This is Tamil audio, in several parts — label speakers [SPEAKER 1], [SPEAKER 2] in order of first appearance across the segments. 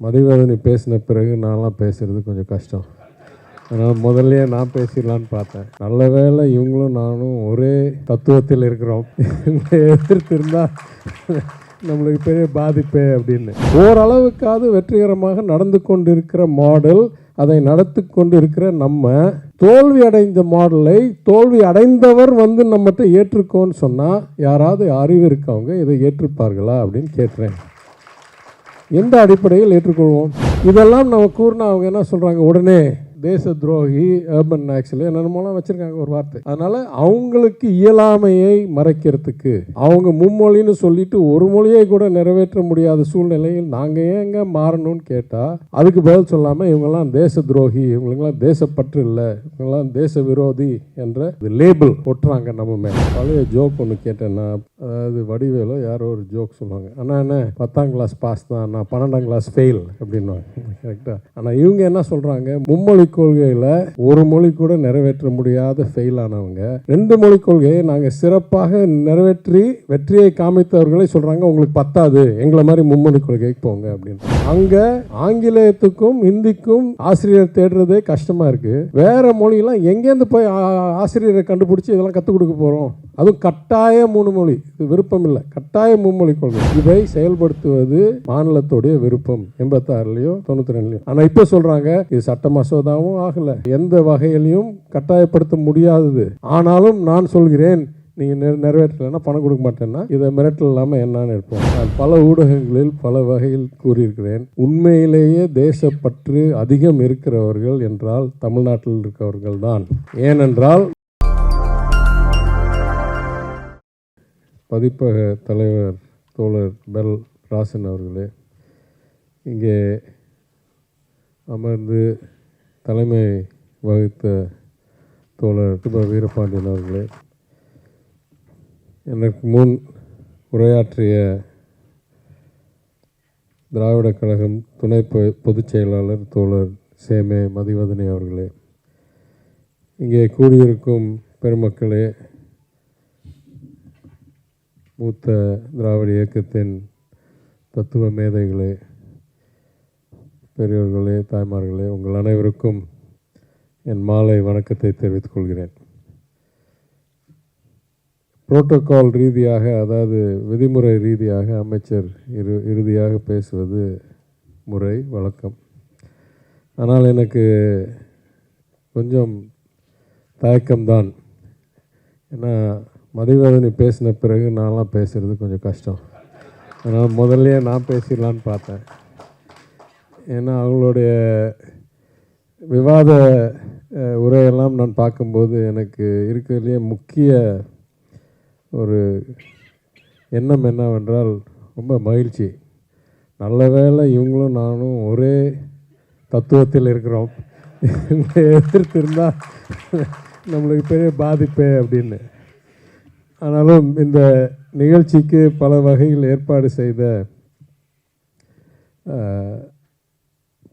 [SPEAKER 1] மதிவதனி பேசின பிறகு நான்லாம் பேசுகிறது கொஞ்சம் கஷ்டம். அதனால் முதல்லையே நான் பேசிடலான்னு பார்த்தேன். நல்ல வேளை இவங்களும் நானும் ஒரே தத்துவத்தில் இருக்கிறோம். இவங்களை எதிர்த்திருந்தால் நம்மளுக்கு பெரிய பாதிப்பே அப்படின்னு. ஓரளவுக்காவது வெற்றிகரமாக நடந்து கொண்டிருக்கிற மாடல், அதை நடத்தி கொண்டு இருக்கிற நம்ம தோல்வி அடைந்த மாடலை தோல்வி அடைந்தவர் வந்து நம்மகிட்ட ஏற்றுக்கோன்னு சொன்னால் யாராவது அறிவு இருக்கவங்க இதை ஏற்றுப்பார்களா அப்படின்னு கேட்குறேன். எந்த அடிப்படையில் ஏற்றுக்கொள்வோம்? இதெல்லாம் நம்ம கூறினா அவங்க என்ன சொல்கிறாங்க, உடனே தேச துரோகி, அர்பன் நாக்ஸில் என்னென்னமோலாம் வச்சுருக்காங்க ஒரு வார்த்தை. அதனால் அவங்களுக்கு இயலாமையை மறைக்கிறதுக்கு அவங்க மும்மொழின்னு சொல்லிட்டு ஒரு மொழியை கூட நிறைவேற்ற முடியாத சூழ்நிலையில் நாங்கள் ஏங்க மாறணும்னு கேட்டால் அதுக்கு பதில் சொல்லாமல் இவங்கெல்லாம் தேச துரோகி, இவங்களுக்கெல்லாம் தேசப்பற்று இல்லை, இவங்கெல்லாம் தேச விரோதி என்ற லேபிள் ஒட்டுறாங்க நம்ம மேலே. பழைய ஜோக் ஒன்று கேட்டேன்னா, அதாவது வடிவேலோ யாரோ ஒரு ஜோக் சொல்லுவாங்க, ஆனால் என்ன 10ஆம் கிளாஸ் பாஸ் தான், நான் 12ஆம் கிளாஸ் ஃபெயில் அப்படின்வாங்க. கரெக்டாக. ஆனால் இவங்க என்ன சொல்கிறாங்க, மும்மொழி கொள்கையில் ஒரு மொழி கூட நிறைவேற்ற முடியாத ஃபெயில் ஆனவங்க 2 மொழி கொள்கையை நாங்கள் சிறப்பாக நிறைவேற்றி வெற்றியை காமித்தவர்களை சொல்கிறாங்க, உங்களுக்கு பத்தாது, எங்களை மாதிரி மும்மொழி கொள்கைக்கு போங்க அப்படின்னு. அங்கே ஆங்கிலேயத்துக்கும் ஹிந்திக்கும் ஆசிரியர் தேடுறதே கஷ்டமாக இருக்குது. வேற மொழியெல்லாம் எங்கேருந்து போய் ஆசிரியரை கண்டுபிடிச்சி இதெல்லாம் கற்றுக் கொடுக்க போகிறோம்? அதுவும் கட்டாய 3 மொழி, இது விருப்பம் இல்லை, கட்டாய மும்மொழி கொள்கை. இதை செயல்படுத்துவது மாநிலத்துடைய விருப்பம் 86லையும் 92லையும். ஆனால் இப்போ சொல்கிறாங்க இது சட்ட மசோதாவும் ஆகலை, எந்த வகையிலையும் கட்டாயப்படுத்த முடியாதது. ஆனாலும் நான் சொல்கிறேன், நீங்கள் நிறைவேற்றலைன்னா பணம் கொடுக்க மாட்டேன்னா இதை மிரட்டல் இல்லாமல் என்னன்னு இருப்போம். நான் பல ஊடகங்களில் பல வகையில் கூறியிருக்கிறேன், உண்மையிலேயே தேசப்பற்று அதிகம் இருக்கிறவர்கள் என்றால் தமிழ்நாட்டில் இருக்கிறவர்கள் தான். ஏனென்றால் பதிப்பக தலைவர் தோழர் பெல் ராசன் அவர்களே, இங்கே அமர்ந்து தலைமை வகித்த தோழர் சுப வீரபாண்டியன் அவர்களே, எனக்கு முன் உரையாற்றிய திராவிட கழகம் துணை பொதுச் செயலாளர் தோழர் சேமே மதிவதனி அவர்களே, இங்கே கூடியிருக்கும் பெருமக்களே, மூத்த திராவிட இயக்கத்தின் தத்துவ மேதைகளே, பெரியோர்களே, தாய்மார்களே, உங்கள் அனைவருக்கும் என் மாலை வணக்கத்தை தெரிவித்துக் கொள்கிறேன். புரோட்டோகால் ரீதியாக, அதாவது விதிமுறை ரீதியாக அமைச்சர் இறுதியாக பேசுவது முறை வழக்கம். ஆனால் எனக்கு கொஞ்சம் தயக்கம்தான். ஏன்னா மதிவதனி பேசின பிறகு நான்லாம் பேசுகிறது கொஞ்சம் கஷ்டம். அதனால் முதல்லையே நான் பேசிடலான்னு பார்த்தேன். ஏன்னா அவங்களுடைய விவாத உரையெல்லாம் நான் பார்க்கும்போது எனக்கு இருக்கிறதுலேயே முக்கிய ஒரு எண்ணம் என்னவென்றால் ரொம்ப மகிழ்ச்சி. நல்ல வேளை இவங்களும் நானும் ஒரே தத்துவத்தில் இருக்கிறோம், இவங்களை எதிர்த்திருந்தால் நம்மளுக்கு பெரிய பாதிப்பே அப்படின்னு. ஆனாலும் இந்த நிகழ்ச்சிக்கு பல வகையில் ஏற்பாடு செய்த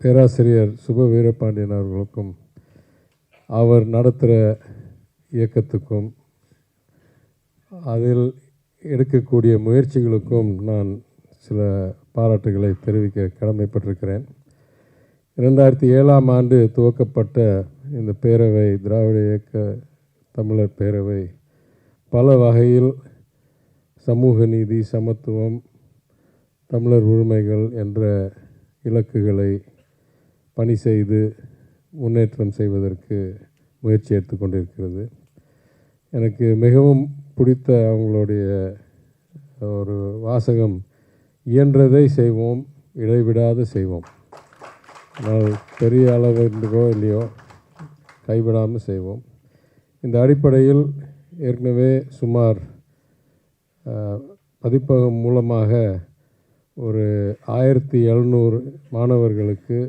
[SPEAKER 1] பேராசிரியர் சுப வீரபாண்டியன் அவர்களுக்கும் அவர் நடத்துகிற இயக்கத்துக்கும் அதில் எடுக்கக்கூடிய முயற்சிகளுக்கும் நான் சில பாராட்டுகளை தெரிவிக்க கடமைப்பட்டிருக்கிறேன். 2007ஆம் ஆண்டு துவக்கப்பட்ட இந்த பேரவை, திராவிட இயக்க தமிழர் பேரவை, பல வகையில் சமூக நீதி, சமத்துவம், தமிழர் உரிமைகள் என்ற இலக்குகளை பணி செய்து முன்னேற்றம் செய்வதற்கு முயற்சி எடுத்துக்கொண்டிருக்கிறது. எனக்கு மிகவும் பிடித்த அவங்களுடைய ஒரு வாசகம், இயன்றதை செய்வோம், இடைவிடாது செய்வோம். ஆனால் பெரிய அளவு இருந்தோ இல்லையோ கைவிடாமல் செய்வோம். இந்த அடிப்படையில் ஏற்கனவே சுமார் பதிப்பகம் மூலமாக ஒரு 1700 மாணவர்களுக்கு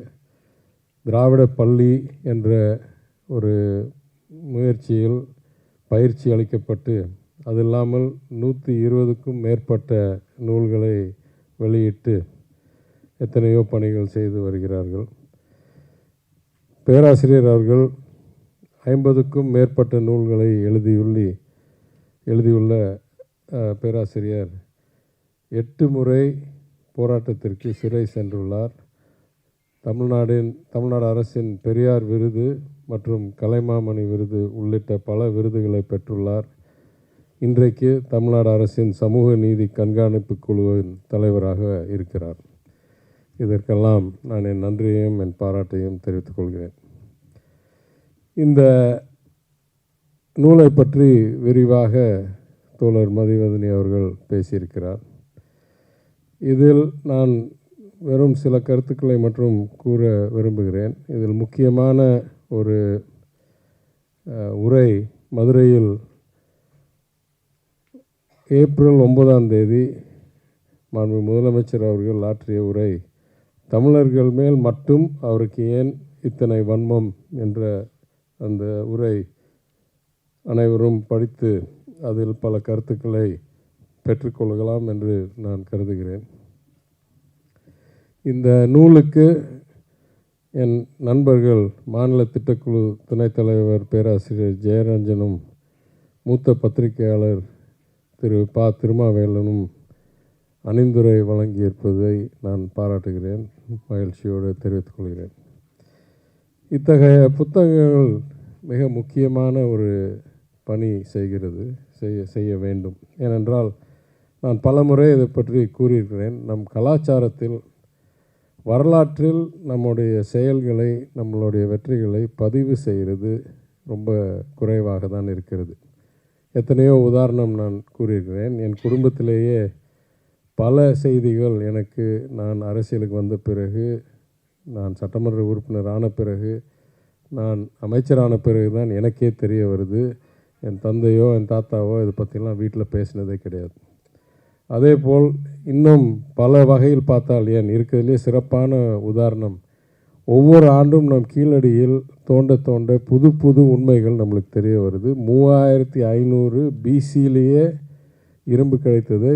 [SPEAKER 1] திராவிட பள்ளி என்ற ஒரு முயற்சியில் பயிற்சி அளிக்கப்பட்டு, அது இல்லாமல் 120க்கும் மேற்பட்ட நூல்களை வெளியிட்டு எத்தனையோ பணிகள் செய்து வருகிறார்கள். பேராசிரியர் அவர்கள் 50க்கும் மேற்பட்ட நூல்களை எழுதியுள்ள பேராசிரியர் 8 முறை போராட்டத்திற்கு சிறை சென்றுள்ளார். தமிழ்நாடு அரசின் பெரியார் விருது மற்றும் கலைமாமணி விருது உள்ளிட்ட பல விருதுகளை பெற்றுள்ளார். இன்றைக்கு தமிழ்நாடு அரசின் சமூக நீதி கண்காணிப்பு குழுவின் தலைவராக இருக்கிறார். இதற்கெல்லாம் நான் என் நன்றியையும் என் பாராட்டையும் தெரிவித்துக் கொள்கிறேன். இந்த நூலை பற்றி விரிவாக தோழர் மதிவதனி அவர்கள் பேசியிருக்கிறார். இதில் நான் வெறும் சில கருத்துக்களை மற்றும் கூற விரும்புகிறேன். இதில் முக்கியமான ஒரு உரை மதுரையில் ஏப்ரல் 9ஆம் தேதி மாண்பு முதலமைச்சர் அவர்கள் ஆற்றிய உரை, தமிழர்கள் மேல் மட்டும் அவருக்கு ஏன் இத்தனை வன்மம் என்ற அந்த உரை அனைவரும் படித்து அதில் பல கருத்துக்களை பெற்றுக்கொள்ளலாம் என்று நான் கருதுகிறேன். இந்த நூலுக்கு என் நண்பர்கள் மாநில திட்டக்குழு துணைத் தலைவர் பேராசிரியர் ஜெயரஞ்சனும் மூத்த பத்திரிகையாளர் திரு திருமாவேலனும் அணிந்துரை வழங்கியிருப்பதை நான் பாராட்டுகிறேன், மகிழ்ச்சியோடு தெரிவித்துக் கொள்கிறேன். இத்தகைய புத்தகங்கள் மிக முக்கியமான ஒரு பணி செய்ய வேண்டும். ஏனென்றால் நான் பல முறை இதை பற்றி கூறியிருக்கிறேன். நம் கலாச்சாரத்தில் வரலாற்றில் நம்முடைய செயல்களை, நம்மளுடைய வெற்றிகளை பதிவு செய்கிறது ரொம்ப குறைவாக தான் இருக்கிறது. எத்தனையோ உதாரணம் நான் கூறியிருக்கிறேன். என் குடும்பத்திலேயே பல செய்திகள் எனக்கு நான் அரசியலுக்கு வந்த பிறகு, நான் சட்டமன்ற உறுப்பினர் ஆன பிறகு, நான் அமைச்சரான பிறகு தான் எனக்கே தெரிய வருது. என் தந்தையோ என் தாத்தாவோ இதை பற்றிலாம் வீட்டில் பேசினதே கிடையாது. அதேபோல் இன்னும் பல வகையில் பார்த்தால், ஏன் இருக்கிறதுலே சிறப்பான உதாரணம், ஒவ்வொரு ஆண்டும் நம் கீழடியில் தோண்ட புது புது உண்மைகள் நம்மளுக்கு தெரிய வருது. 3500 BCயிலேயே இரும்பு கிடைத்ததை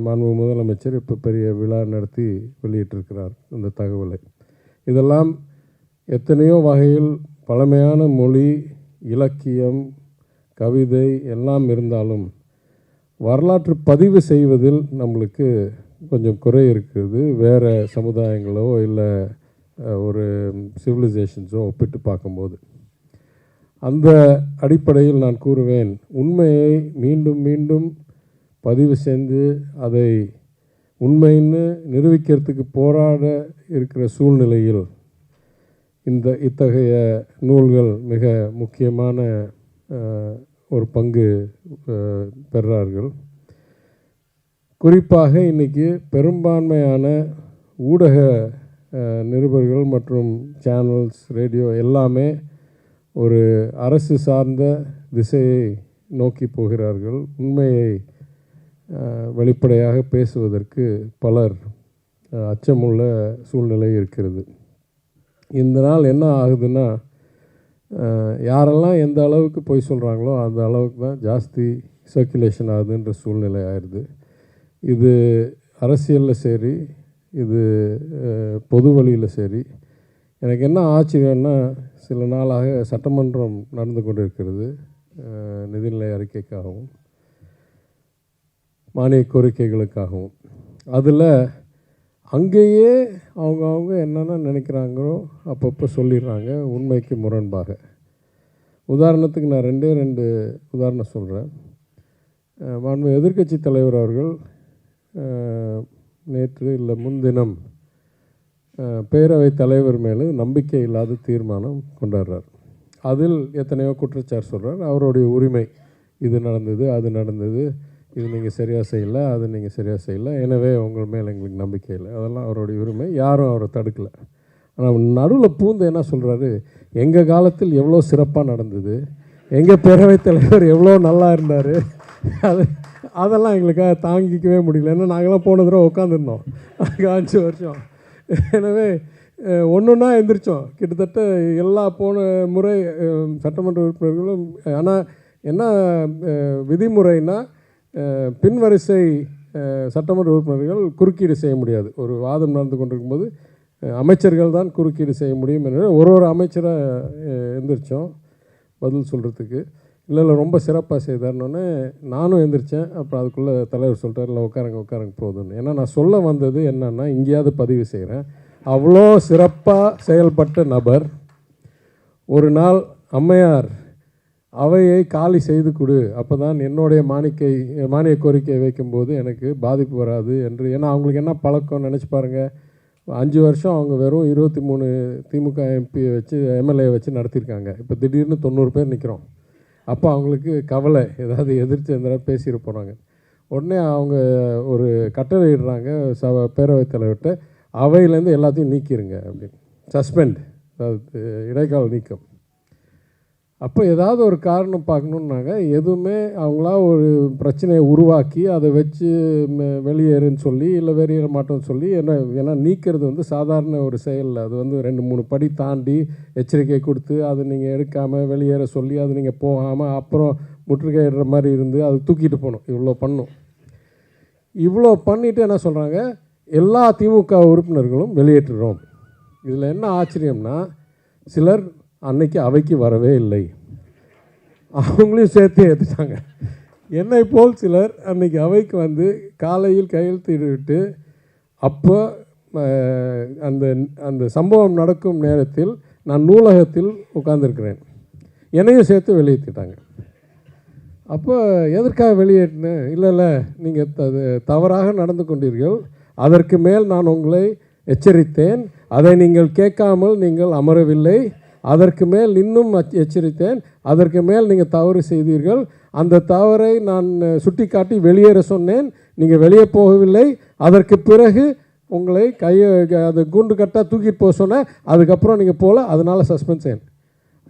[SPEAKER 1] மாண்பு முதலமைச்சர் இப்போ பெரிய விழா நடத்தி வெளியிட்டிருக்கிறார் இந்த தகவலை. இதெல்லாம் எத்தனையோ வகையில் பழமையான மொழி, இலக்கியம், கவிதை எல்லாம் இருந்தாலும் வரலாற்று பதிவு செய்வதில் நம்மளுக்கு கொஞ்சம் குறை இருக்கிறது. வேறு சமுதாயங்களோ இல்லை ஒரு சிவிலைசேஷன்ஸோ ஒப்பிட்டு பார்க்கும்போது. அந்த அடிப்படையில் நான் கூறுவேன், உண்மையை மீண்டும் மீண்டும் பதிவு செஞ்சு அதை உண்மைன்னு நிரூபிக்கிறதுக்கு போராட இருக்கிற சூழ்நிலையில் இத்தகைய நூல்கள் மிக முக்கியமான ஒரு பங்கு பெறார்கள். குறிப்பாக இன்றைக்கி பெரும்பான்மையான ஊடக நிருபர்கள் மற்றும் சேனல்ஸ், ரேடியோ எல்லாமே ஒரு அரசு சார்ந்த திசையை நோக்கி போகிறார்கள். உண்மையை வெளிப்படையாக பேசுவதற்கு பலர் அச்சமுள்ள சூழ்நிலை இருக்கிறது. இந்த நாள் என்ன ஆகுதுன்னா, யாரெல்லாம் எந்த அளவுக்கு பொய் சொல்கிறாங்களோ அந்த அளவுக்கு தான் ஜாஸ்தி சர்க்குலேஷன் ஆகுதுன்ற சூழ்நிலை ஆயிடுது. இது அரசியலில் சரி, இது பொது வழியில் சரி. எனக்கு என்ன ஆச்சரியம்னா, சில நாளாக சட்டமன்றம் நடந்து கொண்டிருக்கிறது, நிதிநிலை அறிக்கைக்காகவும் மானிய கோரிக்கைகளுக்காகவும். அதில் அங்கேயே அவங்க என்னென்ன நினைக்கிறாங்களோ அப்பப்போ சொல்லிடுறாங்க, உண்மைக்கு முரண்பாக. உதாரணத்துக்கு நான் ரெண்டு உதாரணம் சொல்கிறேன். மாண்பு எதிர்க்கட்சி தலைவர் அவர்கள் நேற்று இல்லை முன்தினம் பேரவைத் தலைவர் மேலே நம்பிக்கை இல்லாத தீர்மானம் கொண்டாடுறார். அதில் எத்தனையோ குற்றச்சாட்டு சொல்கிறார். அவருடைய உரிமை, இது நடந்தது, அது நடந்தது, இது நீங்கள் சரியாக செய்யலை, அது நீங்கள் சரியாக செய்யலை, எனவே உங்கள் மேலே எங்களுக்கு நம்பிக்கை இல்லை, அதெல்லாம் அவருடைய உரிமை, யாரும் அவரை தடுக்கலை. ஆனால் நடுவில் பூந்து என்ன சொல்கிறாரு, எங்கள் காலத்தில் எவ்வளோ சிறப்பாக நடந்தது, எங்கள் பேரவைத் தலைவர் எவ்வளோ நல்லா இருந்தார், அதெல்லாம் எங்களுக்காக தாங்கிக்கவே முடியல. ஏன்னா நாங்களாம் போன தடவை உட்காந்துருந்தோம் 5 வருஷம். எனவே ஒன்றுன்னா எந்திரிச்சோம். கிட்டத்தட்ட எல்லா போன முறை சட்டமன்ற உறுப்பினர்களும். ஆனால் என்ன விதிமுறைன்னா, பின்வரிசை சட்டமன்ற உறுப்பினர்கள் குறுக்கீடு செய்ய முடியாது. ஒரு வாதம் நடந்து கொண்டிருக்கும்போது அமைச்சர்கள் தான் குறுக்கீடு செய்ய முடியும் என்று ஒரு அமைச்சராக எந்திரிச்சோம் பதில் சொல்கிறதுக்கு. இல்லை ரொம்ப சிறப்பாக செய்தார்னோடனே நானும் எந்திரிச்சேன். அப்புறம் அதுக்குள்ளே தலைவர் சொல்லிட்டார், இல்லை உட்காரங்க போதும்னு. ஏன்னா நான் சொல்ல வந்தது என்னன்னா, இங்கேயாவது பதிவு செய்கிறேன், அவ்வளோ சிறப்பாக செயல்பட்ட நபர் ஒரு நாள் அம்மையார் அவையை காலி செய்து கொடு, அப்போ தான் என்னுடைய மானிய கோரிக்கை வைக்கும்போது எனக்கு பாதிப்பு வராது என்று. ஏன்னா அவங்களுக்கு என்ன பழக்கம் நினச்சி பாருங்கள், 5 வருஷம் அவங்க வெறும் 23 திமுக எம்பியை வச்சு எம்எல்ஏ வச்சு நடத்தியிருக்காங்க. இப்போ திடீர்னு 90 பேர் நிற்கிறோம். அப்போ அவங்களுக்கு கவலை, ஏதாவது எதிர்த்து எந்த பேசிட்டு போகிறாங்க. உடனே அவங்க ஒரு கட்டளை இடுறாங்க பேரவைத் தலைவர்கிட்ட, அவையிலேருந்து எல்லாத்தையும் நீக்கிடுங்க அப்படின்னு. சஸ்பெண்ட், அதாவது இடைக்கால நீக்கம். அப்போ ஏதாவது ஒரு காரணம் பார்க்கணுன்னாங்க, எதுவுமே அவங்களா ஒரு பிரச்சனையை உருவாக்கி அதை வச்சு வெளியேறுன்னு சொல்லி இல்லை வெளியேற மாட்டோம்னு சொல்லி ஏன்னா நீக்கிறது வந்து சாதாரண ஒரு செயல். அது வந்து 2-3 படி தாண்டி எச்சரிக்கை கொடுத்து அது நீங்கள் எடுக்காமல் வெளியேற சொல்லி அது நீங்கள் போகாமல் அப்புறம் முற்றுகையிடுற மாதிரி இருந்து அது தூக்கிட்டு போகணும். இவ்வளோ பண்ணும். இவ்வளோ பண்ணிவிட்டு என்ன சொல்கிறாங்க, எல்லா திமுக உறுப்பினர்களும் வெளியேற்றுறோம். இதில் என்ன ஆச்சரியம்னா, சிலர் அன்னைக்கு அவைக்கு வரவே இல்லை, அவங்களையும் சேர்த்து ஏற்றுட்டாங்க. என்னை போல் சிலர் அன்னைக்கு அவைக்கு வந்து காலையில் கையெழுத்திட்டு, அப்போ அந்த அந்த சம்பவம் நடக்கும் நேரத்தில் நான் நூலகத்தில் உட்கார்ந்துருக்கிறேன், என்னையும் சேர்த்து வெளியேற்றிட்டாங்க. அப்போ எதற்காக வெளியேற்றினேன், இல்லை நீங்கள் தவறாக நடந்து கொண்டீர்கள், அதற்கு மேல் நான் உங்களை எச்சரித்தேன், அதை நீங்கள் கேட்காமல் நீங்கள் அமரவில்லை, அதற்கு மேல் இன்னும் எச்சரித்தேன், அதற்கு மேல் நீங்கள் தவறு செய்தீர்கள், அந்த தவறை நான் சுட்டி காட்டி வெளியேற சொன்னேன், நீங்கள் வெளியே போகவில்லை, அதற்கு பிறகு உங்களை அது குண்டு கட்டாக தூக்கிட்டு போக சொன்னேன், அதுக்கப்புறம் நீங்கள் போகல, அதனால் சஸ்பெண்ட் செய்யணும்.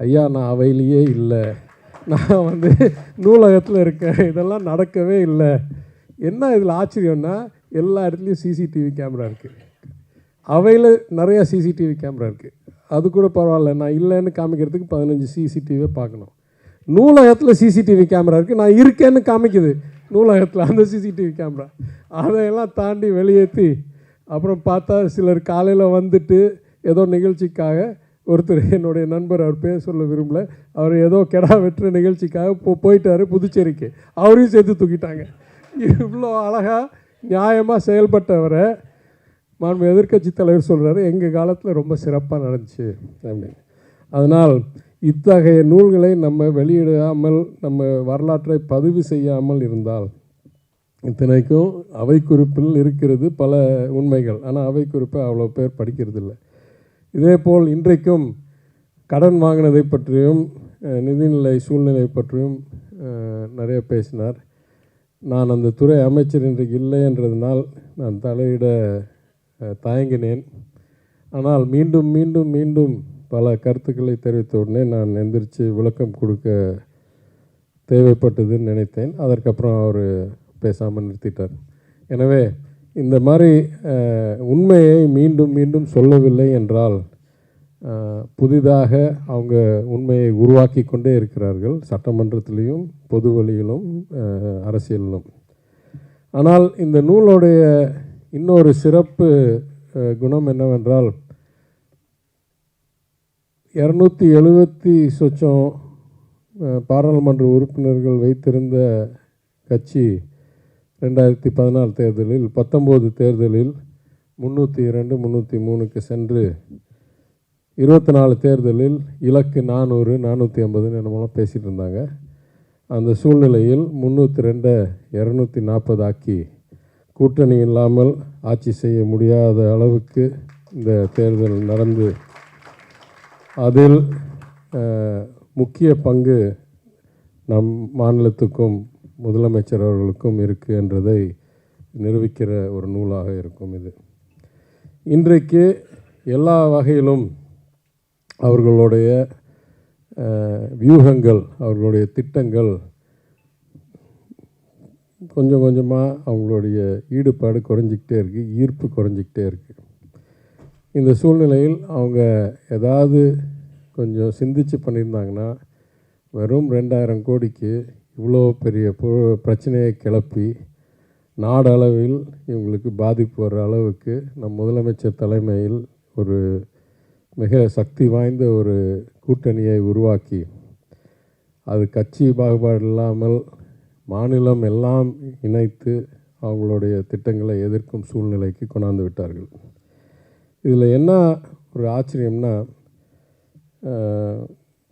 [SPEAKER 1] ஐயா, நான் அவையிலேயே இல்லை, நான் வந்து நூலகத்தில் இருக்கேன், இதெல்லாம் நடக்கவே இல்லை. என்ன இதில் ஆச்சரியம்னா, எல்லா இடத்துலையும் சிசிடிவி கேமரா இருக்குது, அவையில் நிறையா சிசிடிவி கேமரா இருக்குது. அது கூட பரவாயில்ல, நான் இல்லைன்னு காமிக்கிறதுக்கு 15 சிசிடிவியை பார்க்கணும். நூலகத்தில் சிசிடிவி கேமரா இருக்குது, நான் இருக்கேன்னு காமிக்குது நூலகத்தில் அந்த சிசிடிவி கேமரா. அதையெல்லாம் தாண்டி வெளியேற்றி அப்புறம் பார்த்தா சிலர் காலையில் வந்துட்டு ஏதோ நிகழ்ச்சிக்காக, ஒருத்தர் என்னுடைய நண்பர், அவர் பேர் சொல்ல விரும்பல, அவர் ஏதோ கெடா வெட்டுற நிகழ்ச்சிக்காக போயிட்டார் புதுச்சேரிக்கு, அவரையும் சேர்த்து தூக்கிட்டாங்க. இவ்வளோ அழகாக நியாயமாக செயல்பட்டவரை மாண்பு எதிர்க்கட்சி தலைவர் சொல்கிறாரு, எங்கள் காலத்தில் ரொம்ப சிறப்பாக நடந்துச்சு அப்படின்னு. அதனால் இத்தகைய நூல்களை நம்ம வெளியிடாமல், நம்ம வரலாற்றை பதிவு செய்யாமல் இருந்தால், இத்தனைக்கும் அவை குறிப்பில் இருக்கிறது பல உண்மைகள், ஆனால் அவை குறிப்பை அவ்வளோ பேர் படிக்கிறதில்லை. இதேபோல் இன்றைக்கும் கடன் வாங்கினதை பற்றியும் நிதிநிலை சூழ்நிலை பற்றியும் நிறைய பேசினார். நான் அந்த துறை அமைச்சர் இன்றைக்கு இல்லை என்றதுனால் நான் தலையிட தயங்கினேன். ஆனால் மீண்டும் மீண்டும் மீண்டும் பல கருத்துக்களை தெரிவித்த உடனே நான் எந்திரிச்சு விளக்கம் கொடுக்க தேவைப்பட்டதுன்னு நினைத்தேன். அதற்கப்புறம் அவர் பேசாமல் நிறுத்திட்டார். எனவே இந்த மாதிரி உண்மையை மீண்டும் மீண்டும் சொல்லவில்லை என்றால் புதிதாக அவங்க உண்மையை உருவாக்கி கொண்டே இருக்கிறார்கள், சட்டமன்றத்திலையும் பொது வழியிலும் அரசியலிலும். ஆனால் இந்த நூலுடைய இன்னொரு சிறப்பு குணம் என்னவென்றால், 270 சொச்சம் பாராளுமன்ற உறுப்பினர்கள் வைத்திருந்த கட்சி 2014 தேர்தலில் 19 தேர்தலில் 302 303க்கு சென்று 24 தேர்தலில் இலக்கு 400 450 என்னமோலாம் பேசிகிட்டு இருந்தாங்க. அந்த சூழ்நிலையில் 302 240 ஆக்கி கூட்டணி இல்லாமல் ஆட்சி செய்ய முடியாத அளவுக்கு இந்த தேர்தல் நடந்து, அதில் முக்கிய பங்கு நம் மாநிலத்துக்கும் முதலமைச்சர் அவர்களுக்கும் இருக்குது என்றதை நிரூபிக்கிற ஒரு நூலாக இருக்கும் இது. இன்றைக்கு எல்லா வகையிலும் அவர்களுடைய வியூகங்கள், அவர்களுடைய திட்டங்கள் கொஞ்சம் கொஞ்சமாக அவங்களுடைய ஈடுபாடு குறைஞ்சிக்கிட்டே இருக்குது, ஈர்ப்பு குறைஞ்சிக்கிட்டே இருக்குது. இந்த சூழ்நிலையில் அவங்க ஏதாவது கொஞ்சம் சிந்திச்சு பண்ணியிருந்தாங்கன்னா, வெறும் 2000 கோடிக்கு இவ்வளோ பெரிய பிரச்சனையை கிளப்பி நாடளவில் இவங்களுக்கு பாதிப்பு வர்ற அளவுக்கு நம் முதலமைச்சர் தலைமையில் ஒரு மிக சக்தி வாய்ந்த ஒரு கூட்டணியை உருவாக்கி, அது கட்சி பாகுபாடு இல்லாமல் மாநிலம் எல்லாம் இணைத்து அவங்களுடைய திட்டங்களை எதிர்க்கும் சூழ்நிலைக்கு கொண்டாந்து விட்டார்கள். இதில் என்ன ஒரு ஆச்சரியம்னா,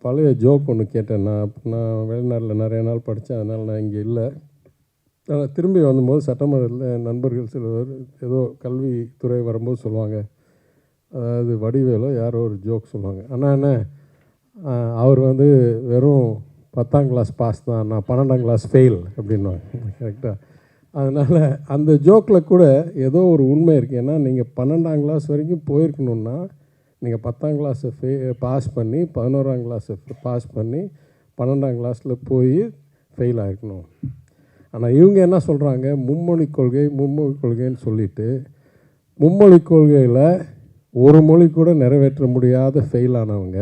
[SPEAKER 1] பழைய ஜோக் ஒன்று கேட்டேன். நான் வெளிநாட்டில் நிறைய நாள் படித்தேன், அதனால் நான் இங்கே இல்லை. ஆனால் திரும்பி வந்தபோது சட்டமன்றத்தில் நண்பர்கள் சிலர் ஏதோ கல்வித்துறை வரும்போது சொல்லுவாங்க, அதாவது வடிவேலோ யாரோ ஒரு ஜோக் சொல்லுவாங்க. ஆனால் என்ன, அவர் வந்து வெறும் 10ஆம் கிளாஸ் பாஸ் தான், நான் 12ஆம் கிளாஸ் ஃபெயில் அப்படின்வாங்க. கரெக்டாக. அதனால் அந்த ஜோக்கில் கூட ஏதோ ஒரு உண்மை இருக்குது. ஏன்னா நீங்கள் 12ஆம் கிளாஸ் வரைக்கும் போயிருக்கணுன்னா நீங்கள் 10ஆம் கிளாஸை பாஸ் பண்ணி 11ஆம் கிளாஸை பாஸ் பண்ணி 12ஆம் கிளாஸில் போய் ஃபெயில் ஆகிருக்கணும். ஆனால் இவங்க என்ன சொல்கிறாங்க, மும்மொழி கொள்கைன்னு சொல்லிவிட்டு மும்மொழி கொள்கையில் ஒரு மொழி கூட நிறைவேற்ற முடியாத ஃபெயில் ஆனவங்க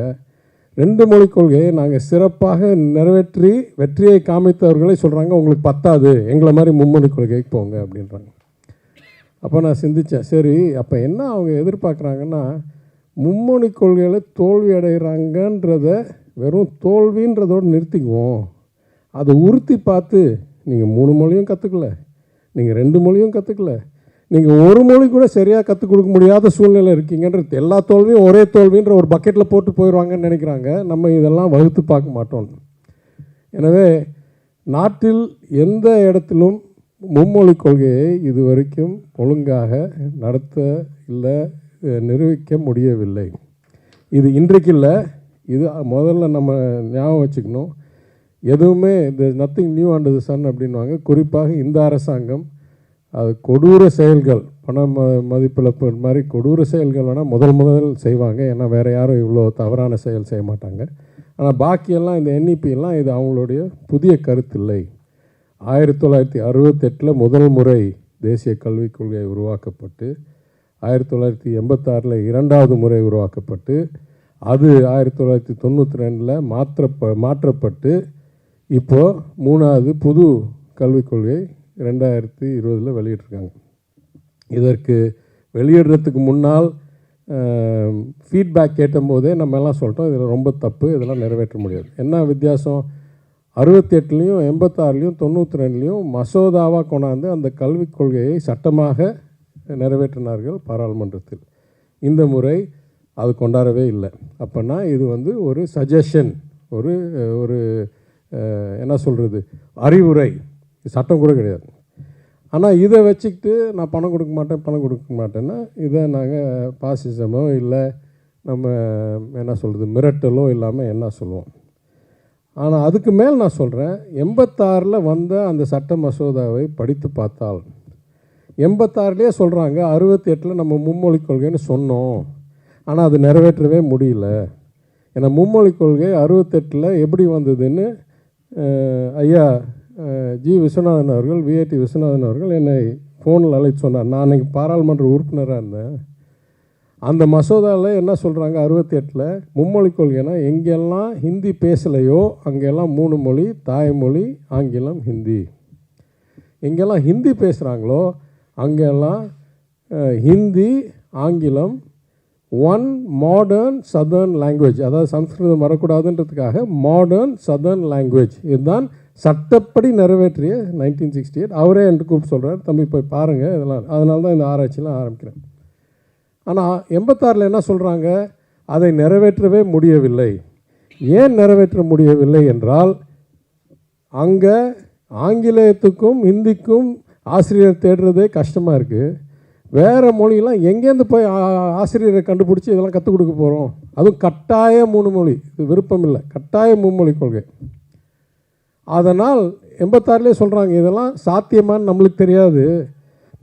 [SPEAKER 1] 2 மொழி கொள்கையை நாங்கள் சிறப்பாக நிறைவேற்றி வெற்றியை காமித்தவர்களே சொல்கிறாங்க, உங்களுக்கு பத்தாது, எங்களை மாதிரி மும்மொழி கொள்கைக்கு போங்க அப்படின்றாங்க. அப்போ நான் சிந்தித்தேன், சரி அப்போ என்ன அவங்க எதிர்பார்க்குறாங்கன்னா, மும்மொழி கொள்கையில் தோல்வி அடைகிறாங்கன்றத வெறும் தோல்வின்றதோடு நிறுத்திக்குவோம். அதை உறுத்தி பார்த்து நீங்கள் 3 மொழியும் கற்றுக்கல, நீங்கள் 2 மொழியும் கற்றுக்கல, நீங்கள் ஒரு மொழி கூட சரியாக கற்றுக் கொடுக்க முடியாத சூழ்நிலை இருக்கீங்கன்றது, எல்லா தோல்வியும் ஒரே தோல்வின்ற ஒரு பக்கெட்டில் போட்டு போயிடுவாங்கன்னு நினைக்கிறாங்க. நம்ம இதெல்லாம் வகுத்து பார்க்க மாட்டோம். எனவே நாட்டில் எந்த இடத்திலும் மும்மொழி கொள்கையை இதுவரைக்கும் ஒழுங்காக நடத்த இல்லை, நிரூபிக்க முடியவில்லை. இது இன்றைக்கு இல்லை, இது முதல்ல நம்ம ஞாபகம் வச்சுக்கணும். எதுவுமே nothing new under the sun அப்படின்வாங்க. குறிப்பாக இந்த அரசாங்கம் அது கொடூர செயல்கள், பண மதிப்பிழப்பு மாதிரி கொடூர செயல்கள் வேணால் முதல் செய்வாங்க. ஏன்னா வேறு யாரும் இவ்வளோ தவறான செயல் செய்ய மாட்டாங்க. ஆனால் பாக்கியெல்லாம் இந்த என்இபியெல்லாம் இது அவங்களுடைய புதிய கருத்து இல்லை. 1968 முதல் முறை தேசிய கல்விக் கொள்கை உருவாக்கப்பட்டு 1986 2வது முறை உருவாக்கப்பட்டு அது 1992 மாற்றப்பட்டு இப்போது 3வது புது கல்விக் கொள்கை 2020 வெளியிட்டிருக்காங்க. இதற்கு வெளியிடுறதுக்கு முன்னால் ஃபீட்பேக் கேட்டபோதே நம்ம எல்லாம் சொல்லிட்டோம், இதில் ரொம்ப தப்பு, இதெல்லாம் நிறைவேற்ற முடியாது. என்ன வித்தியாசம், 68லையும் 86லையும் 92லையும் மசோதாவாக கொண்டாந்து அந்த கல்விக் கொள்கையை சட்டமாக நிறைவேற்றினார்கள் பாராளுமன்றத்தில். இந்த முறை அது கொண்டாடவே இல்லை. அப்போனா இது வந்து ஒரு சஜஷன், ஒரு ஒரு என்ன சொல்கிறது, அறிவுரை, சட்டம் கூட கிடையாது. ஆனால் இதை வச்சுக்கிட்டு நான் பணம் கொடுக்க மாட்டேன்னா இதை நாங்கள் பாசிசமோ இல்லை நம்ம என்ன சொல்கிறது மிரட்டலோ இல்லாமல் என்ன சொல்லுவோம். ஆனால் அதுக்கு மேல் நான் சொல்கிறேன், 86 வந்த அந்த சட்ட மசோதாவை படித்து பார்த்தால் 86லேயே சொல்கிறாங்க 68 நம்ம மும்மொழி கொள்கைன்னு சொன்னோம், ஆனால் அது நிறைவேற்றவே முடியல. ஏன்னா மும்மொழி கொள்கை 68 எப்படி வந்ததுன்னு ஐயா ஜி விஸ்வநாதன் அவர்கள், விஐடி விஸ்வநாதன் அவர்கள் என்னை ஃபோனில் அழைத்து சொன்னார். நான் அன்றைக்கி பாராளுமன்ற உறுப்பினராக இருந்தேன். அந்த மசோதாவில் என்ன சொல்கிறாங்க, 68 மும்மொழி கொள்கைனா எங்கெல்லாம் ஹிந்தி பேசலையோ அங்கெல்லாம் 3 மொழி, தாய்மொழி, ஆங்கிலம், ஹிந்தி. எங்கெல்லாம் ஹிந்தி பேசுகிறாங்களோ அங்கெல்லாம் ஹிந்தி, ஆங்கிலம், ஒன் மாடர்ன் சதர்ன் லாங்குவேஜ், அதாவது சம்ஸ்கிருதம் வரக்கூடாதுன்றதுக்காக மாடர்ன் சதர்ன் லாங்குவேஜ். இதுதான் சட்டப்படி நிறைவேற்றிய 1968. அவரே என்று கூப்பிட்டு சொல்கிறார், தம்பி போய் பாருங்கள் இதெல்லாம். அதனால தான் இந்த ஆராய்ச்சிலாம் ஆரம்பிக்கிறேன். ஆனால் 86 என்ன சொல்கிறாங்க, அதை நிறைவேற்றவே முடியவில்லை. ஏன் நிறைவேற்ற முடியவில்லை என்றால், அங்கே ஆங்கிலேயத்துக்கும் ஹிந்திக்கும் ஆசிரியர் தேடுறதே கஷ்டமாக இருக்குது. வேறு மொழியெல்லாம் எங்கேருந்து போய் ஆசிரியரை கண்டுபிடிச்சி இதெல்லாம் கற்றுக் கொடுக்க போகிறோம்? அதுவும் கட்டாய 3 மொழி, இது விருப்பம் இல்லை, கட்டாய மும்மொழி கொள்கை. அதனால் 86லே சொல்கிறாங்க இதெல்லாம் சாத்தியமானு நம்மளுக்கு தெரியாது,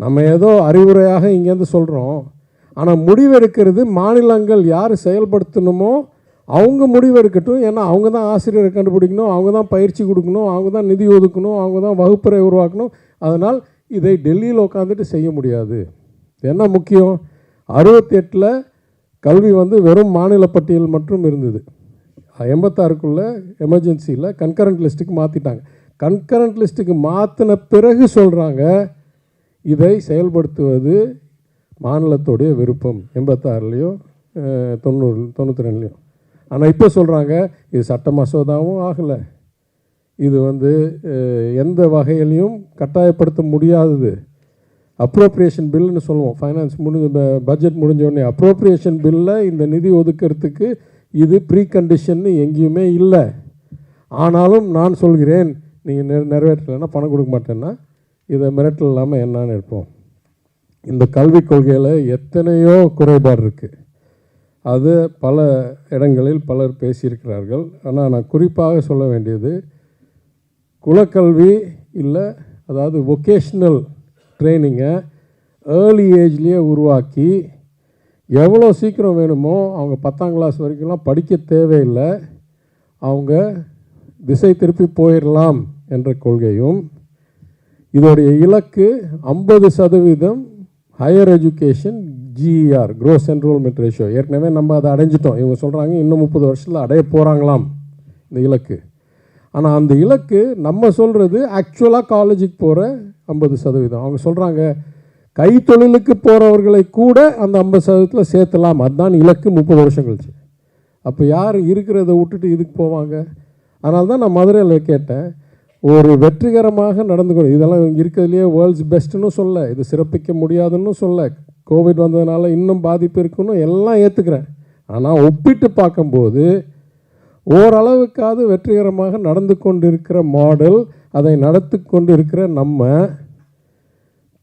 [SPEAKER 1] நம்ம ஏதோ அறிவுரையாக இங்கேருந்து சொல்கிறோம். ஆனால் முடிவெடுக்கிறது மாநிலங்கள் யார் செயல்படுத்தணுமோ அவங்க முடிவெடுக்கட்டும். ஏன்னா அவங்க தான் ஆசிரியரை கண்டுபிடிக்கணும், அவங்க தான் பயிற்சி கொடுக்கணும், அவங்க தான் நிதி ஒதுக்கணும், அவங்க தான் வகுப்பறை உருவாக்கணும். அதனால் இதை டெல்லியில் உட்காந்துட்டு செய்ய முடியாது. என்ன முக்கியம், 68 கல்வி வந்து வெறும் மாநில பட்டியல் மட்டும் இருந்தது. 86க்குள்ளே எமர்ஜென்சியில் கன்கரண்ட் லிஸ்ட்டுக்கு மாற்றிட்டாங்க. கன்கரண்ட் லிஸ்ட்டுக்கு மாற்றின பிறகு சொல்கிறாங்க இதை செயல்படுத்துவது மாநிலத்துடைய விருப்பம். 86லேயும் 92லேயும். ஆனால் இப்போ சொல்கிறாங்க இது சட்ட மசோதாவும் ஆகலை, இது வந்து எந்த வகையிலையும் கட்டாயப்படுத்த முடியாதது. அப்ரோப்ரியேஷன் பில்லுன்னு சொல்லுவோம். ஃபைனான்ஸ் பட்ஜெட் முடிஞ்சோடனே அப்ரோப்ரியேஷன் பில்லில் இந்த நிதி ஒதுக்கிறதுக்கு இது ப்ரீ கண்டிஷன்னு எங்கேயுமே இல்லை. ஆனாலும் நான் சொல்கிறேன், நீங்கள் நிறைவேற்றலைன்னா பணம் கொடுக்க மாட்டேன்னா இதை மிரட்டல் இல்லாமல் என்னான்னு இருப்போம். இந்த கல்விக் கொள்கையில் எத்தனையோ குறைபாடு இருக்குது. அது பல இடங்களில் பலர் பேசியிருக்கிறார்கள். ஆனால் நான் குறிப்பாக சொல்ல வேண்டியது, குலக்கல்வி இல்லை, அதாவது வொகேஷ்னல் ட்ரைனிங்கை ஏர்லி ஏஜ்லேயே உருவாக்கி எவ்வளோ சீக்கிரம் வேணுமோ அவங்க 10ஆம் கிளாஸ் வரைக்கும்லாம் படிக்க தேவையில்லை, அவங்க திசை திருப்பி போயிடலாம் என்ற கொள்கையும், இதோடைய இலக்கு 50% higher education GER gross enrolment ratio. ஏற்கனவே நம்ம அதை அடைஞ்சிட்டோம். இவங்க சொல்கிறாங்க இன்னும் 30 வருஷத்தில் அடைய போகிறாங்களாம் இந்த இலக்கு. ஆனால் அந்த இலக்கு நம்ம சொல்கிறது ஆக்சுவலாக காலேஜுக்கு போகிற 50%. அவங்க சொல்கிறாங்க கைத்தொழிலுக்கு போகிறவர்களை கூட அந்த 50%த்தில் சேர்த்தலாம், அதுதான் இலக்கு 30 வருஷம் கழிச்சு. அப்போ யார் இருக்கிறத விட்டுட்டு இதுக்கு போவாங்க? அதனால தான் நான் மதுரையில் கேட்டேன், ஒரு வெற்றிகரமாக நடந்துக்கணும். இதெல்லாம் இருக்கிறதுலையே வேர்ல்ட்ஸ் பெஸ்ட்டுன்னு சொல்ல, இது சிறப்பிக்க முடியாதுன்னு சொல்ல, கோவிட் வந்ததுனால இன்னும் பாதிப்பு இருக்குன்னு எல்லாம் ஏற்றுக்கிறேன். ஆனால் ஒப்பிட்டு பார்க்கும்போது ஓரளவுக்காவது வெற்றிகரமாக நடந்து கொண்டிருக்கிற மாடல், அதை நடத்தி கொண்டு இருக்கிற நம்ம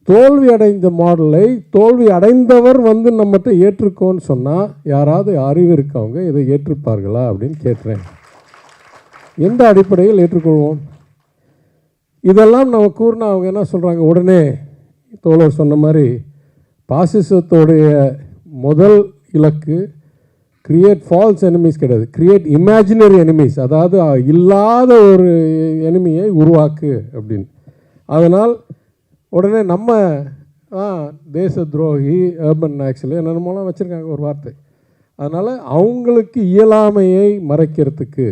[SPEAKER 1] தோல்வி அடைந்த மாடலை தோல்வி அடைந்தவர் வந்து நம்மகிட்ட ஏற்றுக்கோன்னு சொன்னால் யாராவது அறிவு இருக்கவங்க இதை ஏற்றுப்பார்களா அப்படின்னு கேட்குறேன். எந்த அடிப்படையில் ஏற்றுக்கொள்வோம்? இதெல்லாம் நம்ம கூறினா அவங்க என்ன சொல்கிறாங்க, உடனே தோழர் சொன்ன மாதிரி பாசிசத்தோடைய முதல் இலக்கு கிரியேட் ஃபால்ஸ் எனிமீஸ் கிடையாது, கிரியேட் இமேஜினரி எனிமீஸ், அதாவது இல்லாத ஒரு எனிமியை உருவாக்கு அப்படின்னு. அதனால் உடனே நம்ம தேச துரோகி, அர்பன் நாக்ஸில் என்னென்னமோலாம் வச்சுருக்காங்க ஒரு வார்த்தை. அதனால் அவங்களுக்கு இயலாமையை மறைக்கிறதுக்கு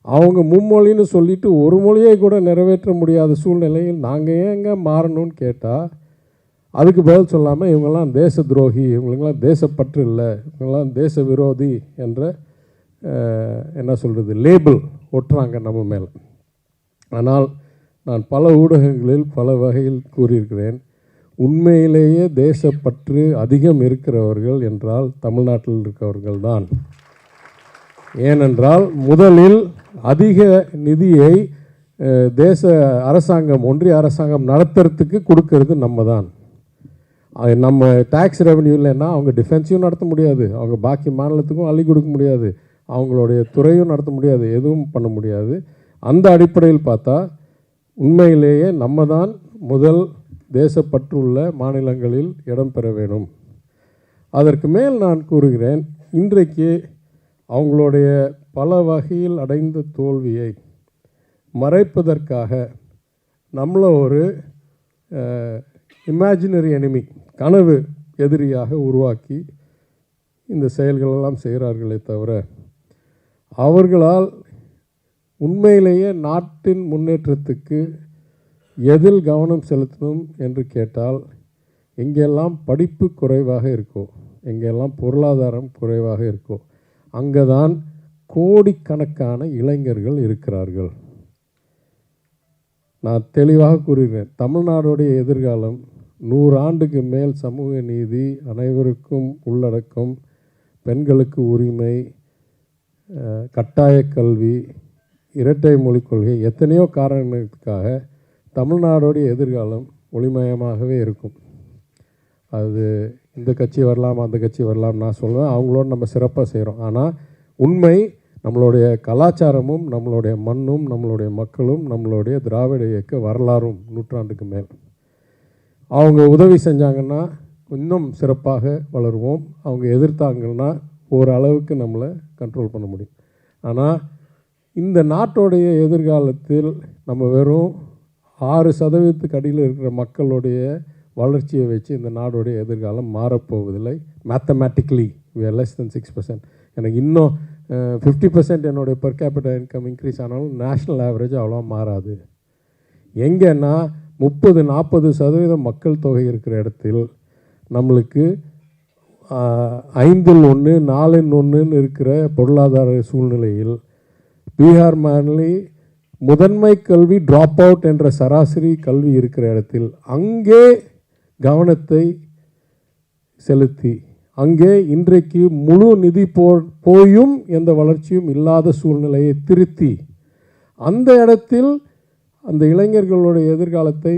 [SPEAKER 1] அவங்க மும்மொழின்னு சொல்லிவிட்டு ஒரு மொழியை கூட நிறைவேற்ற முடியாத சூழ்நிலையில் நாங்கள் ஏங்க மாறணும்னு கேட்டால் அதுக்கு பதில் சொல்லாமல் இவங்கெல்லாம் தேச துரோகி, இவங்களுக்கெல்லாம் தேசப்பற்று இல்லை, இவங்கெல்லாம் தேச விரோதி என்ற என்ன சொல்கிறது லேபிள் ஒட்டுறாங்க நம்ம மேலே. ஆனால் நான் பல ஊடகங்களில் பல வகையில் கூறியிருக்கிறேன், உண்மையிலேயே தேசப்பற்று அதிகம் இருக்கிறவர்கள் என்றால் தமிழ்நாட்டில் இருக்கிறவர்கள் தான். ஏனென்றால் முதலில் அதிக நிதியை தேச அரசாங்கம், ஒன்றிய அரசாங்கம் நடத்துறதுக்கு கொடுக்கறது நம்ம தான். நம்ம டேக்ஸ் ரெவன்யூ இல்லைன்னா அவங்க டிஃபென்ஸையும் நடத்த முடியாது, அவங்க பாக்கி மாநிலத்துக்கும் அள்ளி கொடுக்க முடியாது, அவங்களுடைய துறையும் நடத்த முடியாது, எதுவும் பண்ண முடியாது. அந்த அடிப்படையில் பார்த்தா உண்மையிலேயே நம்ம தான் முதல் தேசப்பற்றுள்ள மாநிலங்களில் இடம் பெற வேணும். அதற்கு மேல் நான் கூறுகிறேன், இன்றைக்கு அவங்களுடைய பல வகையில் அடைந்த தோல்வியை மறைப்பதற்காக நம்மளை ஒரு இமேஜினரி எனிமி, கனவு எதிரியாக உருவாக்கி இந்த செயல்களெல்லாம் செய்கிறார்களே தவிர அவர்களால் உண்மையிலேயே நாட்டின் முன்னேற்றத்துக்கு எதில் கவனம் செலுத்தணும் என்று கேட்டால், எங்கெல்லாம் படிப்பு குறைவாக இருக்கோ, எங்கெல்லாம் பொருளாதாரம் குறைவாக இருக்கோ, அங்கே தான் கோடிக்கணக்கான இளைஞர்கள் இருக்கிறார்கள். நான் தெளிவாக கூறுகிறேன், தமிழ்நாடுடைய எதிர்காலம் 100 ஆண்டுக்கு மேல் சமூக நீதி, அனைவருக்கும் உள்ளடக்கம், பெண்களுக்கு உரிமை, கட்டாய கல்வி, இரட்டை மொழிக் கொள்கை, எத்தனையோ காரணங்களுக்காக தமிழ்நாடுடைய எதிர்காலம் ஒளிமயமாகவே இருக்கும். அது இந்த கட்சி வரலாம், அந்த கட்சி வரலாம், நான் சொல்லுவேன் அவங்களோட நம்ம சிறப்பாக செய்கிறோம். ஆனால் உண்மை நம்மளுடைய கலாச்சாரமும், நம்மளுடைய மண்ணும், நம்மளுடைய மக்களும், நம்மளுடைய திராவிட இயக்க வரலாறும் 100 ஆண்டுக்கு மேல். அவங்க உதவி செஞ்சாங்கன்னா இன்னும் சிறப்பாக வளருவோம். அவங்க எதிர்த்தாங்கன்னா ஓரளவுக்கு நம்மளை கண்ட்ரோல் பண்ண முடியும். ஆனால் இந்த நாட்டோடைய எதிர்காலத்தில் நம்ம வெறும் 6% அடியில் இருக்கிற மக்களுடைய வளர்ச்சியை வச்சு இந்த நாடுடைய எதிர்காலம் மாறப்போவதில்லை. Mathematically we are less than 6%. எனக்கு இன்னும் 50% என்னுடைய பெர் கேபிட்டல் இன்கம் இன்க்ரீஸ் ஆனாலும் நேஷ்னல் ஆவரேஜ் அவ்வளோ மாறாது. எங்கன்னா 30-40% மக்கள் தொகை இருக்கிற இடத்தில் நம்மளுக்கு 5-1, 4-1 இருக்கிற பொருளாதார சூழ்நிலையில் பீகார் மாநில முதன்மை கல்வி ட்ராப் அவுட் என்ற சராசரி கல்வி இருக்கிற இடத்தில் அங்கே கவனத்தை செலுத்தி அங்கே இன்றைக்கு முழு நிதி போயும் எந்த வளர்ச்சியும் இல்லாத சூழ்நிலையை திருத்தி அந்த இடத்தில் அந்த இளைஞர்களுடைய எதிர்காலத்தை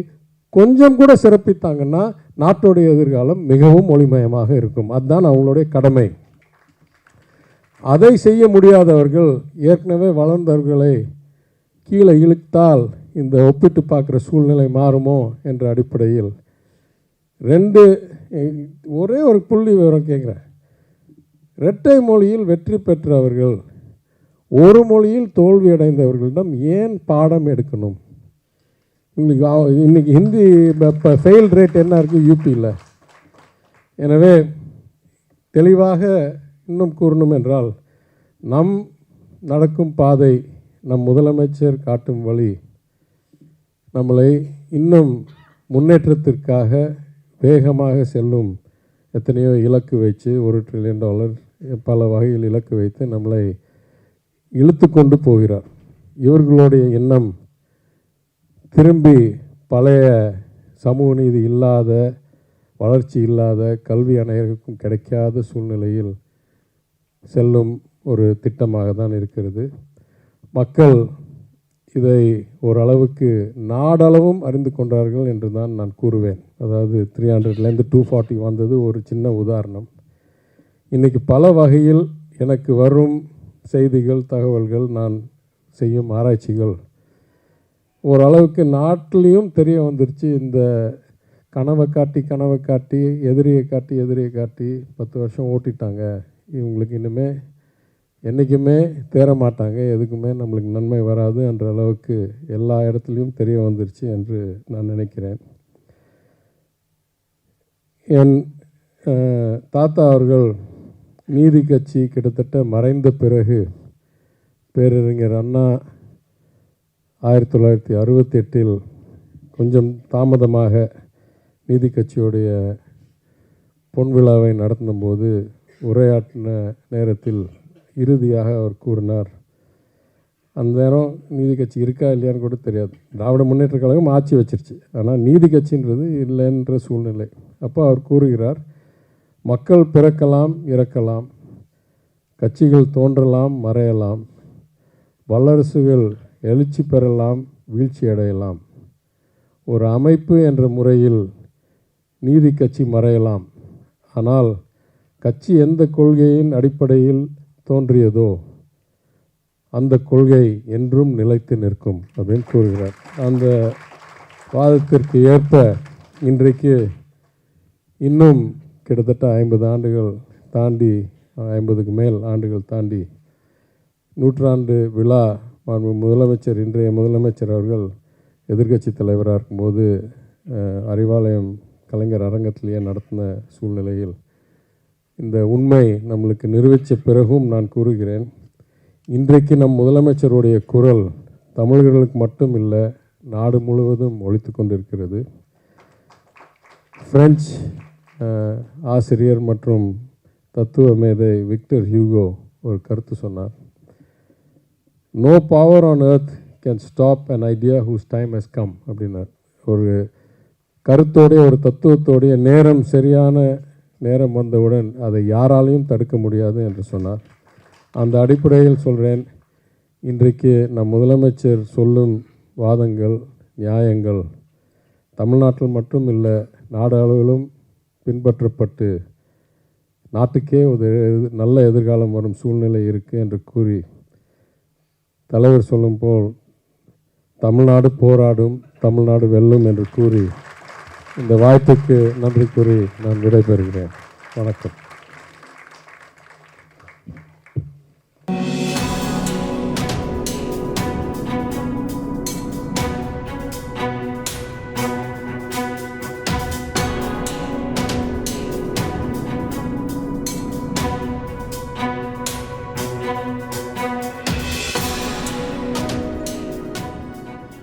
[SPEAKER 1] கொஞ்சம் கூட சிறப்பித்தாங்கன்னா நாட்டுடைய எதிர்காலம் மிகவும் ஒளிமயமாக இருக்கும். அதுதான் அவங்களுடைய கடமை. அதை செய்ய முடியாதவர்கள் ஏற்கனவே வளர்ந்தவர்களை கீழே இழுத்தால் இந்த ஒப்பிட்டு பார்க்குற சூழ்நிலை மாறுமோ என்ற அடிப்படையில் ஒரே ஒரு புள்ளி விவரம் கேட்குறேன். இரட்டை மொழியில் வெற்றி பெற்றவர்கள் ஒரு மொழியில் தோல்வி அடைந்தவர்களிடம் ஏன் பாடம் எடுக்கணும்? இன்னைக்கு ஹிந்தி இப்போ ஃபெயில் ரேட் என்ன இருக்குது யூபியில்? எனவே தெளிவாக இன்னும் கூறணும் என்றால் நம் நடக்கும் பாதை, நம் முதலமைச்சர் காட்டும் வழி நம்மளை இன்னும் முன்னேற்றத்திற்காக வேகமாக செல்லும் எத்தனையோ இலக்கு வச்சு $1 trillion பல வகையில் இலக்கு வைத்து நம்மளை இழுத்து கொண்டு போகிறார். இவர்களுடைய எண்ணம் திரும்பி பழைய சமூக நீதி இல்லாத, வளர்ச்சி இல்லாத, கல்வி அனைவருக்கும் கிடைக்காத சூழ்நிலையில் செல்லும் ஒரு திட்டமாக தான் இருக்கிறது. மக்கள் இதை ஓரளவுக்கு நாடளவும் அறிந்து கொண்டார்கள் என்று தான் நான் கூறுவேன். அதாவது 300லேருந்து 240 வந்தது ஒரு சின்ன உதாரணம். இன்றைக்கி பல வகையில் எனக்கு வரும் செய்திகள், தகவல்கள், நான் செய்யும் ஆராய்ச்சிகள் ஓரளவுக்கு நாட்டிலையும் தெரிய வந்துருச்சு. இந்த கனவை காட்டி எதிரியை காட்டி 10 வருஷம் ஓட்டிட்டாங்க, இவங்களுக்கு இனிமேல் என்றைக்குமே தேர மாட்டாங்க, எதுக்குமே நம்மளுக்கு நன்மை வராது என்ற அளவுக்கு எல்லா இடத்துலையும் தெரிய வந்துருச்சு என்று நான் நினைக்கிறேன். என் தாத்தா அவர்கள் நீதி கட்சி கிட்டத்தட்ட மறைந்த பிறகு பேரறிஞர் அண்ணா 1968 கொஞ்சம் தாமதமாக நீதி கட்சியுடைய பொன் விழாவை நடத்தும்போது உரையாற்றின நேரத்தில் இறுதியாக அவர் கூறினார், அந்த நேரம் நீதி கட்சி இருக்கா இல்லையான்னு கூட தெரியாது, திராவிட முன்னேற்ற கழகம் ஆட்சி வச்சிருச்சு, ஆனால் நீதி கட்சின்றது இல்லைன்ற சூழ்நிலை. அப்போ அவர் கூறுகிறார், மக்கள் பிறக்கலாம் இறக்கலாம், கட்சிகள் தோன்றலாம் மறையலாம், வல்லரசுகள் எழுச்சி பெறலாம் வீழ்ச்சி அடையலாம், ஒரு அமைப்பு என்ற முறையில் நீதி கட்சி மறையலாம், ஆனால் கட்சி எந்த கொள்கையின் அடிப்படையில் தோன்றியதோ அந்த கொள்கை என்றும் நிலைத்து நிற்கும் அப்படின்னு கூறுகிறார். அந்த வாதத்திற்கு ஏற்ப இன்றைக்கு இன்னும் கிட்டத்தட்ட 50 ஆண்டுகள் தாண்டி, 50க்கு மேல் ஆண்டுகள் தாண்டி 100ஆண்டு விழா முதலமைச்சர், இன்றைய முதலமைச்சர் அவர்கள் எதிர்க்கட்சி தலைவராக இருக்கும்போது அறிவாலயம் கலைஞர் அரங்கத்திலேயே நடத்தின சூழ்நிலையில் இந்த உண்மை நம்மளுக்கு நிரூபித்த பிறகும் நான் கூறுகிறேன், இன்றைக்கு நம் முதலமைச்சருடைய குரல் தமிழர்களுக்கு மட்டும் இல்லை, நாடு முழுவதும் ஒலித்து கொண்டிருக்கிறது. பிரெஞ்சு ஆசிரியர் மற்றும் தத்துவ மேதை விக்டர் ஹியூகோ ஒரு கருத்து சொன்னார், no power on earth can stop an idea whose time has come அப்படின்னார். ஒரு கருத்தோடைய, ஒரு தத்துவத்தோடைய நேரம், சரியான நேரம் வந்தவுடன் அதை யாராலையும் தடுக்க முடியாது என்று சொன்னார். அந்த அடிப்படையில் சொல்கிறேன், இன்றைக்கு நம் முதலமைச்சர் சொல்லும் வாதங்கள், நியாயங்கள் தமிழ்நாட்டில் மட்டும் இல்லை, நாடு அளவிலும் பின்பற்றப்பட்டு நாட்டுக்கே ஒரு நல்ல எதிர்காலம் வரும் சூழ்நிலை இருக்குது என்று கூறி, தலைவர் சொல்லும் போல் தமிழ்நாடு போராடும், தமிழ்நாடு வெல்லும் என்று கூறி இந்த வாய்ப்புக்கு நன்றி கூறி நான் விடைபெறுகிறேன். வணக்கம்.